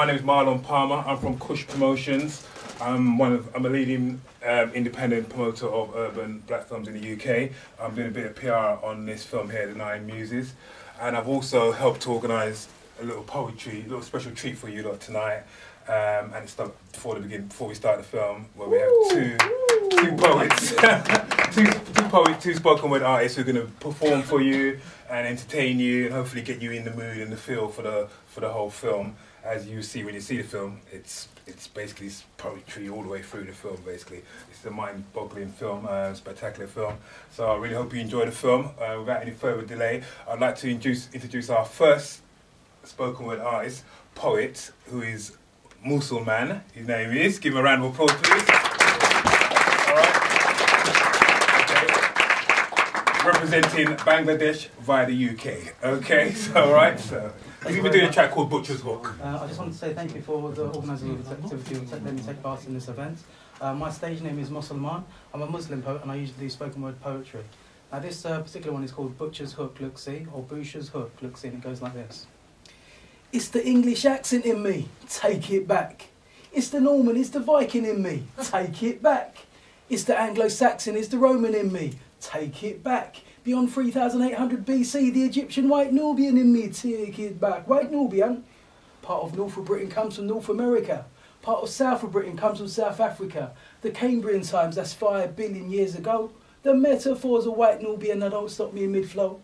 My name is Marlon Palmer. I'm from Kush Promotions. I'm a leading independent promoter of urban black films in the UK. I'm doing a bit of PR on this film here, the Nine Muses, and I've also helped to organise a little special treat for you lot tonight. And it's before we start the film, where we have two poets, two spoken word artists who are going to perform for you and entertain you and hopefully get you in the mood and the feel for the whole film. As you see when you see the film, it's basically poetry all the way through the film. Basically, it's a mind-boggling film, spectacular film. So I really hope you enjoy the film. Without any further delay, I'd like to introduce our first spoken word artist, poet, who is Musalman. His name is. Give him a round of applause, please. All right. Okay. Representing Bangladesh via the UK. Okay. So all right. So. We've been doing a track called Butcher's Hook. I just want to say thank you for the organising of this activity and letting me take part in this event. My stage name is Musalman. I'm a Muslim poet and I usually do spoken word poetry. Now this particular one is called Butcher's Hook, look see, or Butcher's Hook, look see, and it goes like this. It's the English accent in me, take it back. It's the Norman, it's the Viking in me, take it back. It's the Anglo-Saxon, it's the Roman in me, take it back. Beyond 3800 BC, the Egyptian White Nubian in me, take it back. White Nubian, part of North of Britain, comes from North America. Part of South of Britain comes from South Africa. The Cambrian times, that's 5 billion years ago. The metaphors of White Nubian that don't stop me in mid-flow.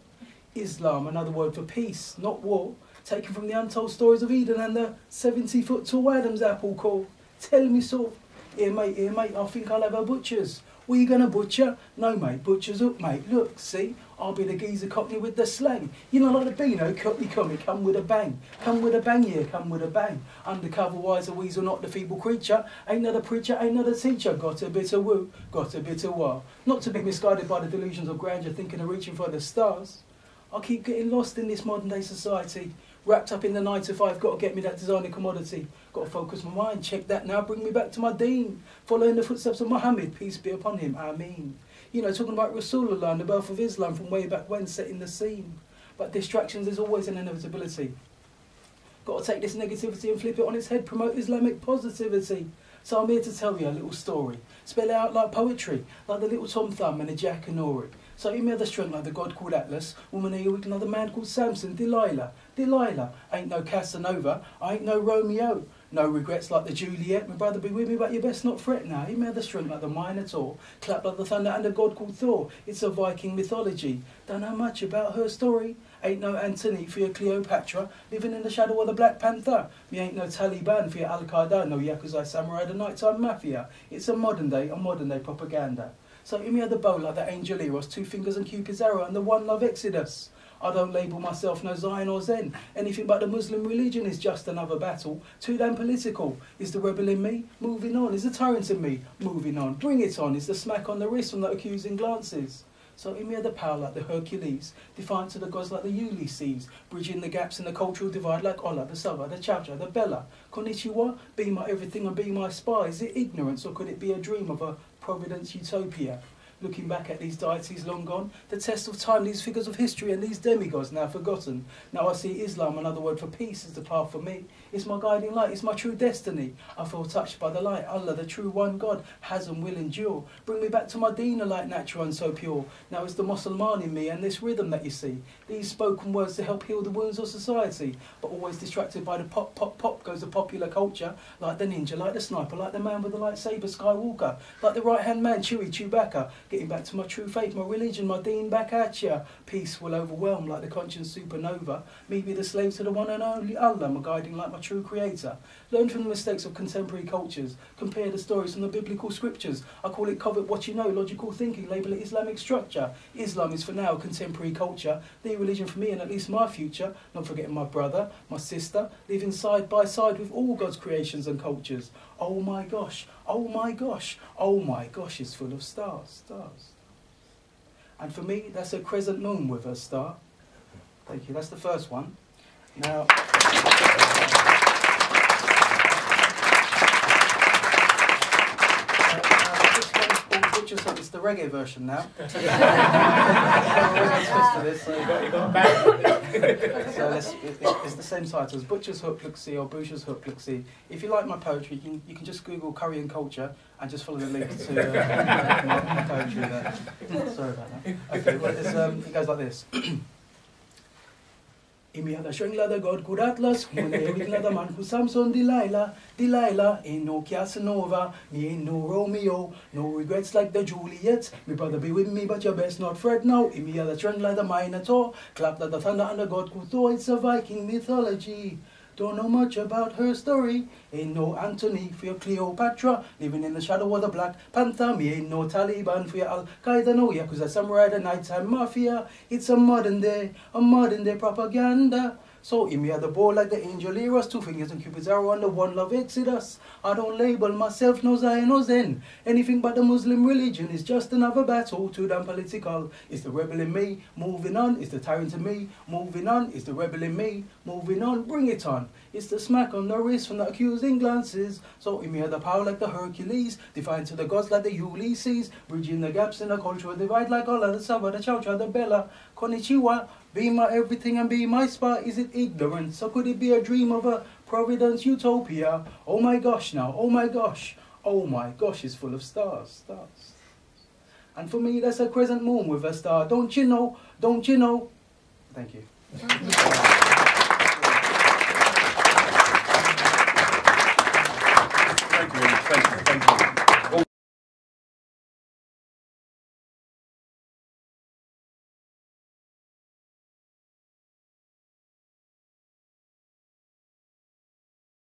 Islam, another word for peace, not war. Taken from the untold stories of Eden and the 70-foot tall Adam's apple core. Tell me so. Here mate, I think I'll have a butcher's. What you gonna butcher? No mate, butcher's up mate. Look, see, I'll be the geezer cockney with the slang. You know like the Beano, cockney comic, come with a bang. Come with a bang, yeah, come with a bang. Undercover wise, a weasel, not the feeble creature. Ain't not a preacher, ain't not a teacher. Got a bit of woo, got a bit of wow. Not to be misguided by the delusions of grandeur, thinking of reaching for the stars. I keep getting lost in this modern day society. Wrapped up in the 9 to 5, got to get me that designer commodity. Got to focus my mind, check that now, bring me back to my deen. Following the footsteps of Muhammad, peace be upon him, Ameen. You know, talking about Rasulullah and the birth of Islam from way back when, setting the scene. But distractions is always an inevitability. Got to take this negativity and flip it on its head, promote Islamic positivity. So I'm here to tell you a little story. Spell it out like poetry, like the little Tom Thumb and the Jack and Ori. So give me other strength like the god called Atlas, woman here with another man called Samson, Delilah, ain't no Casanova, I ain't no Romeo, no regrets like the Juliet, my brother be with me but you best not fret now, give me other strength like the Minotaur, clap like the thunder and a god called Thor, it's a Viking mythology, don't know much about her story, ain't no Antony for your Cleopatra, living in the shadow of the Black Panther, me ain't no Taliban for your Al-Qaeda, no Yakuza samurai, the nighttime mafia, it's a modern day propaganda. So give me the bow like the angel Eros, 2 fingers and Cupid's arrow and the one love Exodus. I don't label myself no Zion or Zen. Anything but the Muslim religion is just another battle. Too damn political. Is the rebel in me? Moving on. Is the tyrant in me? Moving on. Bring it on. Is the smack on the wrist from the accusing glances? So give me the power like the Hercules, defiant to the gods like the Ulysses, bridging the gaps in the cultural divide like Ola, the Sava, the Chaucha, the Bella. Konnichiwa, be my everything and be my spy. Is it ignorance or could it be a dream of a Providence utopia? Looking back at these deities long gone, the test of time, these figures of history and these demigods now forgotten. Now I see Islam, another word for peace, is the path for me. It's my guiding light, it's my true destiny. I feel touched by the light, Allah, the true one God, has and will endure. Bring me back to my deen, a light natural and so pure. Now it's the Musalman in me and this rhythm that you see. These spoken words to help heal the wounds of society. But always distracted by the pop, pop, pop goes the popular culture. Like the ninja, like the sniper, like the man with the lightsaber, Skywalker. Like the right-hand man, Chewie, Chewbacca. Getting back to my true faith, my religion, my deen back at ya. Peace will overwhelm like the conscience supernova. Me be the slave to the one and only Allah, my guiding like my true creator. Learn from the mistakes of contemporary cultures. Compare the stories from the biblical scriptures. I call it covet what you know, logical thinking, label it Islamic structure. Islam is for now contemporary culture, the religion for me and at least my future. Not forgetting my brother, my sister, living side by side with all God's creations and cultures. Oh my gosh, oh my gosh, oh my gosh, it's full of stars, stars. And for me, that's a crescent moon with a star. Thank you, that's the first one. Now... It's the reggae version now. You got a bang. So it's the same title as Butcher's Hook, Look See, or Butcher's Hook, Look See. If you like my poetry, you can just Google curry and culture and just follow the link to my poetry there. Sorry about that. Okay, well, it goes like this. Imi had a string ladder god good Atlas, when Eric ladder man who Samson Delilah, ain't no Casanova, me ain't no Romeo, no regrets like the Juliet, me brother be with me but you best not fret now, Imi had a string ladder Minotaur, clap like the thunder and the god Kuthor, it's a Viking mythology. Don't know much about her story. Ain't no Antony for your Cleopatra. Living in the shadow of the Black Panther. Me ain't no Taliban for your Al-Qaeda. No Yakuza Samurai, the nighttime mafia. It's a modern day propaganda. So in me at the ball like the angel eras, 2 fingers and Cupid's arrow on the one love exodus. I don't label myself no Zion or Zen. Anything but the Muslim religion is just another battle, too damn political. It's the rebel in me, moving on. It's the tyrant in me, moving on. It's the rebel in me, moving on. Bring it on. It's the smack on the wrist from the accusing glances. So in me at the power like the Hercules, defiant to the gods like the Ulysses, bridging the gaps in the cultural divide like all of the Saba, the Chow Chow, the Bella, Konnichiwa. Be my everything and be my spot. Is it ignorance? Or could it be a dream of a Providence utopia? Oh my gosh now, oh my gosh. Oh my gosh, it's full of stars. And for me, that's a crescent moon with a star. Don't you know? Don't you know? Thank you.